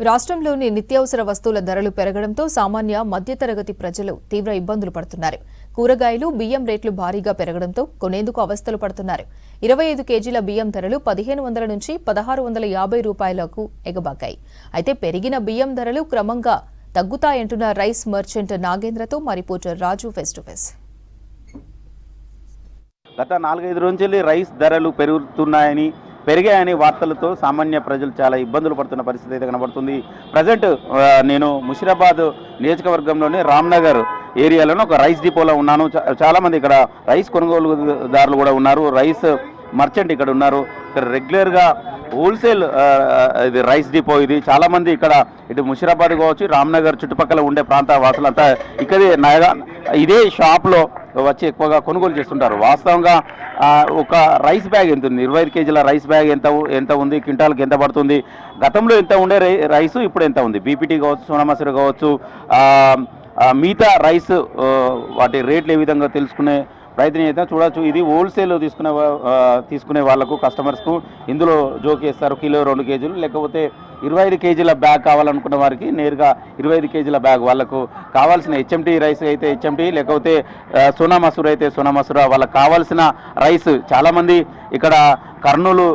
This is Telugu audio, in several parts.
రాష్ట్రంలోని నిత్యావసర వస్తువుల ధరలు పెరగడంతో సామాన్య మధ్యతరగతి ప్రజలు తీవ్ర ఇబ్బందులు పడుతున్నారు. కూరగాయలు, బియ్యం రేట్లు భారీగా పెరగడంతో కొనేందుకు అవస్థలు పడుతున్నారు. 25 కేజీల బియ్యం ధరలు 1500 నుంచి 1650 రూపాయలకు ఎగబాకాయి. అయితే పెరిగిన బియ్యం ధరలు క్రమంగా తగ్గుతాయంటున్న రైస్ మర్చెంట్ నాగేంద్రతో మా reporter Raju face to face. గత 4-5 రోజుల రైస్ ధరలు పెరిగాయని వార్తలతో సామాన్య ప్రజలు చాలా ఇబ్బందులు పడుతున్న పరిస్థితి అయితే కనబడుతుంది. ప్రజెంట్ నేను ముషిరాబాద్ నియోజకవర్గంలోని రామ్నగర్ ఏరియాలోనే ఒక రైస్ డిపోలో ఉన్నాను. చాలామంది ఇక్కడ రైస్ కొనుగోలుదారులు కూడా ఉన్నారు. రైస్ మర్చెంట్ ఇక్కడ ఉన్నారు. ఇక్కడ రెగ్యులర్గా హోల్సేల్ ఇది రైస్ డిపో. ఇది చాలామంది ఇక్కడ ఇటు ముషిరాబాద్ కావచ్చు, రామ్నగర్ చుట్టుపక్కల ఉండే ప్రాంత వాసులంతా ఇదే షాప్లో వచ్చి ఎక్కువగా కొనుగోలు చేస్తుంటారు. వాస్తవంగా ఒక రైస్ బ్యాగ్ ఎంత ఉంది, 25 కేజీల రైస్ బ్యాగ్ ఎంత ఉంది, క్వింటాల్కి ఎంత పడుతుంది, గతంలో ఎంత ఉండే రైసు ఇప్పుడు ఎంత ఉంది, బీపీటీ కావచ్చు, సోనా మసూరి కావచ్చు, మిగతా రైస్ వాటి రేట్లు ఏ విధంగా తెలుసుకునే ప్రయత్నం అయితే చూడవచ్చు. ఇది హోల్సేల్ తీసుకునే వాళ్ళకు, కస్టమర్స్కు ఇందులో జోకేస్తారు. కిలో 2 కేజీలు, లేకపోతే 25 కేజీల బ్యాగ్ కావాలనుకున్న వారికి నేరుగా 25 కేజీల బ్యాగ్, వాళ్ళకు కావాల్సిన హెచ్ఎంటీ రైస్ అయితే హెచ్ఎంటీ, లేకపోతే సోనా మసూరి అయితే సోనా మసూరా, వాళ్ళకి కావాల్సిన రైస్. చాలామంది ఇక్కడ కర్నూలు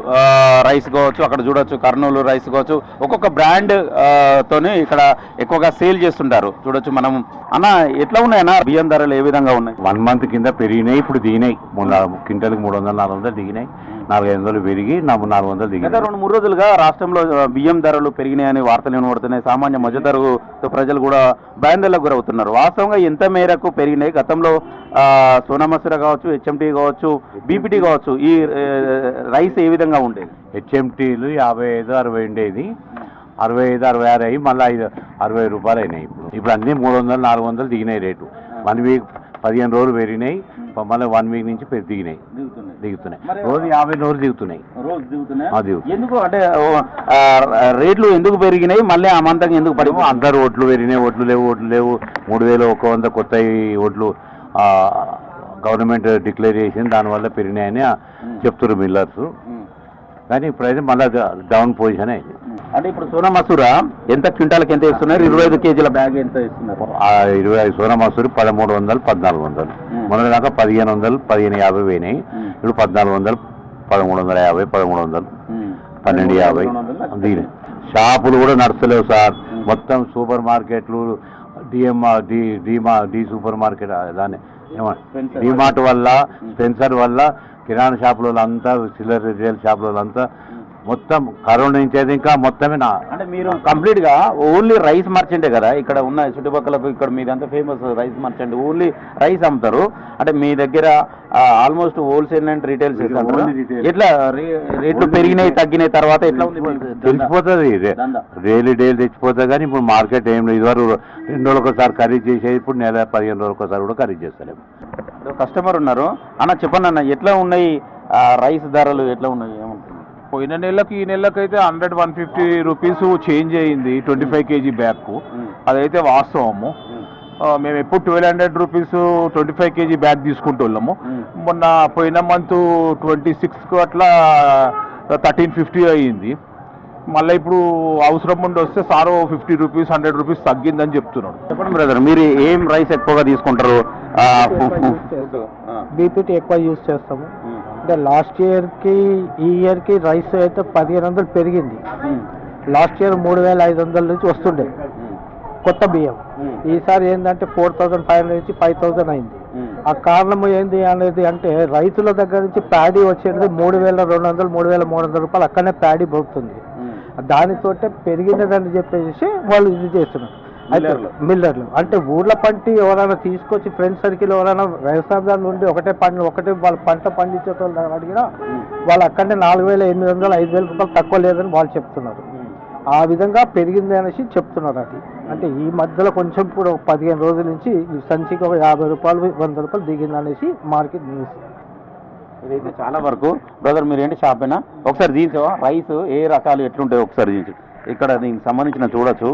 రైస్ కావచ్చు, అక్కడ చూడవచ్చు కర్నూలు రైస్ కావచ్చు, ఒక్కొక్క బ్రాండ్ తోని ఇక్కడ ఎక్కువగా సేల్ చేస్తుంటారు. చూడొచ్చు మనం. అన్న, ఎట్లా ఉన్నాయన్నా బియ్యం ధరలు, ఏ విధంగా ఉన్నాయి? 1 మంత్ కింద పెరిగినాయి, ఇప్పుడు దిగినాయి. క్వింటల్కి 300-400 దిగినాయి. 400-500 పెరిగి 400 దిగినాయి. 2-3 రోజులుగా రాష్ట్రంలో బియ్యం ధరలు పెరిగినాయని వార్తలు వినబడుతున్నాయి. సామాన్య మధ్యతరగతి ప్రజలు కూడా భయాందోళనకు గురవుతున్నారు. వాస్తవంగా ఎంత మేరకు పెరిగినాయి? గతంలో సోనా మసూరి కావచ్చు, హెచ్ఎంటీ కావచ్చు, బీపీటీ కావచ్చు, ఈ రైస్ ఏ విధంగా ఉండేది? హెచ్ఎంటీలు 55-60 ఉండేది. 65-66 అయ్యి మళ్ళీ 60 రూపాయలు అయినాయి. ఇప్పుడు అన్నీ 300-400 దిగినాయి రేటు. 1 వీక్ 15 రోజులు పెరిగినాయి, మళ్ళీ 1 వీక్ నుంచి దిగుతున్నాయి. రోజు 50 దిగుతున్నాయి. ఎందుకు అంటే రేట్లు ఎందుకు పెరిగినాయి, మళ్ళీ అమాంతంగా ఎందుకు పడిపో? అందరు ఓట్లు పెరిగినాయి, ఓట్లు లేవు. 3100 కొత్త ఓట్లు గవర్నమెంట్ డిక్లేర్ చేసింది, దానివల్ల పెరిగినాయని చెప్తున్నారు మిల్లర్స్. కానీ ఇప్పుడైతే మళ్ళీ డౌన్ పొజిషన్ అయింది. అంటే ఇప్పుడు సోనా మసూరా ఎంత క్వింటాల్కి ఎంత ఇస్తున్నారు? 25 కేజీల బ్యాగ్ ఎంత ఇస్తున్నారు? 25 సోనా మసూరి 1300-1400. మొన్న దాకా 1500-1550 పోయినాయి. ఇప్పుడు 1400, 1350, 1300, 1250 దిగినాయి. షాపులు కూడా నడుస్తలేవు సార్. మొత్తం సూపర్ మార్కెట్లు, డి సూపర్ మార్కెట్, దాన్ని డిమార్ట్ వల్ల, స్పెన్సర్ వల్ల, కిరాణా షాపుల అంతా, చిల్లర రిటైల్ షాపుల అంతా మొత్తం కరోనా నుంచి అయితే ఇంకా మొత్తమే. అంటే మీరు కంప్లీట్గా ఓన్లీ రైస్ మర్చెంటే కదా ఇక్కడ ఉన్న చుట్టుపక్కలకు? ఇక్కడ మీదంతా famous rice merchant, only rice అమ్ముతారు. అంటే మీ దగ్గర ఆల్మోస్ట్ హోల్సేల్ అండ్ రీటైల్ చేస్తారు. ఎట్లా రేట్లు పెరిగినాయి తగ్గినాయి తర్వాత ఎట్లా ఉంది తెలిసిపోతుంది? డైలీ తెచ్చిపోతుంది. కానీ ఇప్పుడు మార్కెట్ ఏం లేదు. ఇదివరకు 2 రోజులకు ఒకసారి ఖరీదు చేసేది, ఇప్పుడు నెల 15 రోజులకు ఒకసారి కూడా ఖరీదు చేస్తలేము. కస్టమర్ ఉన్నారు. అన్న, చెప్పండి అన్న, ఎట్లా ఉన్నాయి రైస్ ధరలు, ఎట్లా ఉన్నాయి? ఏమంటున్నారు? పోయిన నెలకి ఈ నెలకైతే 100-150 రూపీస్ చేంజ్ అయ్యింది 25 కేజీ బ్యాగ్కు. అదైతే వాస్తవము. మేము ఎప్పుడు 1200 రూపీస్ 25 కేజీ బ్యాగ్ తీసుకుంటున్నాము. మొన్న పోయిన మంత్ 26కు అట్లా 1350 అయ్యింది. మళ్ళీ ఇప్పుడు అవసరం ఉండి వస్తే సార్ 50 రూపీస్ 100 రూపీస్ తగ్గిందని చెప్తున్నాడు. చెప్పండి బ్రదర్, మీరు ఏం రైస్ ఎక్కువగా తీసుకుంటారు? బీపీటీ ఎక్కువ యూజ్ చేస్తాము. అంటే లాస్ట్ ఇయర్కి ఈ ఇయర్కి రైస్ అయితే 1500 పెరిగింది. లాస్ట్ ఇయర్ 3500 నుంచి వస్తుండే కొత్త బియ్యం. ఈసారి ఏంటంటే 4500 నుంచి 5000 అయింది. ఆ కారణం ఏంది అనేది అంటే రైతుల దగ్గర నుంచి ప్యాడీ వచ్చేది 3200, 3300 రూపాయలు అక్కడనే ప్యాడీ పోతుంది. దానితోటే పెరిగినదని చెప్పేసి వాళ్ళు ఇది చేస్తున్నారు. అయితే మిల్లర్లు అంటే ఊర్ల పంటి ఎవరైనా తీసుకొచ్చి ఫ్రెండ్ సర్కిల్ ఎవరైనా వ్యవసాయదారులు ఉండి ఒకటే వాళ్ళ పంట పండించేటోళ్ళు అడిగినా వాళ్ళు అక్కడనే 4800, 5000 రూపాయలు తక్కువ లేదని వాళ్ళు చెప్తున్నారు. ఆ విధంగా పెరిగింది అనేసి చెప్తున్నారు. అది అంటే ఈ మధ్యలో కొంచెం ఇప్పుడు 15 రోజుల నుంచి ఈ సంచికి ఒక 50 రూపాయలు 100 రూపాయలు దిగింది అనేసి మార్కెట్ న్యూస్. ఇదైతే చాలా వరకు. బ్రదర్, మీరేంటి షాప్ అయినా ఒకసారి తీసావా? రైస్ ఏ రకాలు ఎట్లుంటాయో ఒకసారి తీసి. ఇక్కడ దీనికి సంబంధించిన చూడొచ్చు,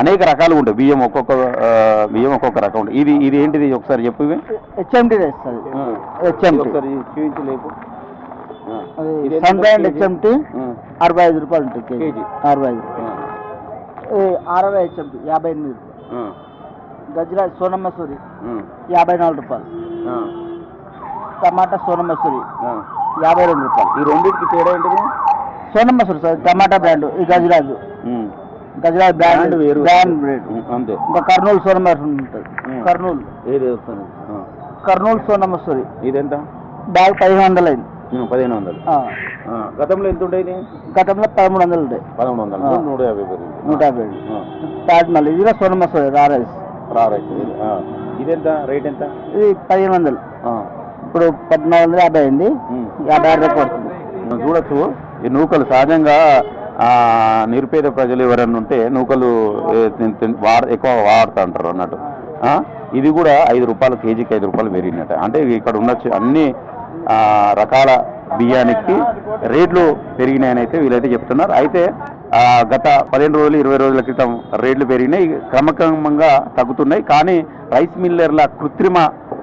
అనేక రకాలు ఉంటాయి. బియ్యం ఒక్కొక్క రకం ఉంటుంది. ఇది ఏంటిది ఒకసారి చెప్పు. HMT rice. ఒకసారి చూపించలేపు. సన్ బ్రాండ్ హెచ్ఎంటీ 65 రూపాయలు ఉంటుంది కేజీ. 65. 60 హెచ్ఎంపి 58 రూపాయలు. గజ్రాజ్ సోనా మసూరి 54 రూపాయలు. టమాటా సోనా మసూరి 52 రూపాయలు. ఈ రెండింటికి తేడా ఏంటిది? సోనా మసూరి సార్ టమాటా బ్రాండ్, ఈ గజ్రాజ్ గజ్రాజ్ బ్రాండ్ వేరు. బ్రాండ్ అంతే. ఇంకా కర్నూలు సోనా మసూరి ఉంటుంది. కర్నూలు ఏది వస్తుంది? కర్నూలు సోనా మసూరి ఇదెంత? బ్యాగ్ 1500 అయింది. 1500. గతంలో ఎంత ఉండేది? గతంలో 1300 ఉంటాయి. 1100. 150 పెరిగింది. 150. తాజ్మహల్ ఇది కూడా సోనా మసూరి రా రైస్. ఇదెంత రేట్ ఎంత? ఇది 1500. ఇప్పుడు 1450 అయింది. 56 రూపాయలు పడుతుంది. మనం చూడొచ్చు ఈ నూకలు సహజంగా నిరుపేద ప్రజలు ఎవరైనా ఉంటే నూకలు ఎక్కువ వాడుతూ ఉంటారు అన్నట్టు. ఇది కూడా 5 రూపాయలు కేజీకి 5 రూపాయలు పెరిగినట్టు. అంటే ఇక్కడ ఉన్న అన్ని రకాల బియ్యానికి రేట్లు పెరిగినాయని అయితే వీళ్ళైతే చెప్తున్నారు. అయితే గత 15 రోజులు 20 రోజుల క్రితం రేట్లు పెరిగినాయి, క్రమక్రమంగా తగ్గుతున్నాయి. కానీ రైస్ మిల్లర్ల కృత్రిమ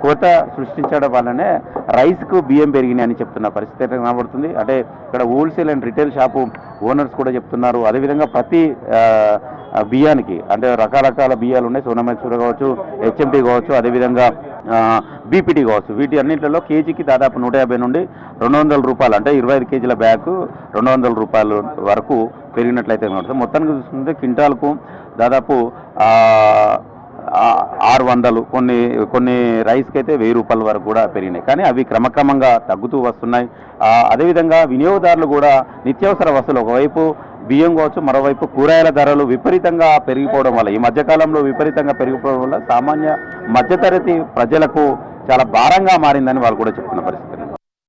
కోత సృష్టించడం వల్లనే రైస్కు బియ్యం పెరిగినాయని చెప్తున్న పరిస్థితి అయితే కనబడుతుంది. అంటే ఇక్కడ wholesale and retail shop owners కూడా చెప్తున్నారు. అదేవిధంగా ప్రతి బియ్యానికి అంటే రకరకాల బియ్యాలు ఉన్నాయి. సోనా మసూరి కావచ్చు, హెచ్ఎంటీ కావచ్చు, అదేవిధంగా బీపీటీ కావచ్చు. వీటి అన్నింటిలో కేజీకి దాదాపు 150 నుండి 200 రూపాయలు, అంటే 25 కేజీల బ్యాగ్ 200 రూపాయలు వరకు పెరిగినట్లయితే కనబడుతుంది. మొత్తానికి చూస్తుంటే క్వింటాల్కు దాదాపు 600, కొన్ని రైస్కి అయితే 1000 రూపాయల వరకు కూడా పెరిగినాయి. కానీ అవి క్రమక్రమంగా తగ్గుతూ వస్తున్నాయి. అదేవిధంగా వినియోగదారులు కూడా నిత్యావసర వస్తువులు, ఒకవైపు బియ్యం కావచ్చు, మరోవైపు కూరగాయల ధరలు విపరీతంగా పెరిగిపోవడం వల్ల, ఈ మధ్యకాలంలో విపరీతంగా పెరిగిపోవడం వల్ల సామాన్య మధ్యతరగతి ప్రజలకు చాలా భారంగా మారిందని వాళ్ళు కూడా చెప్తున్న పరిస్థితి.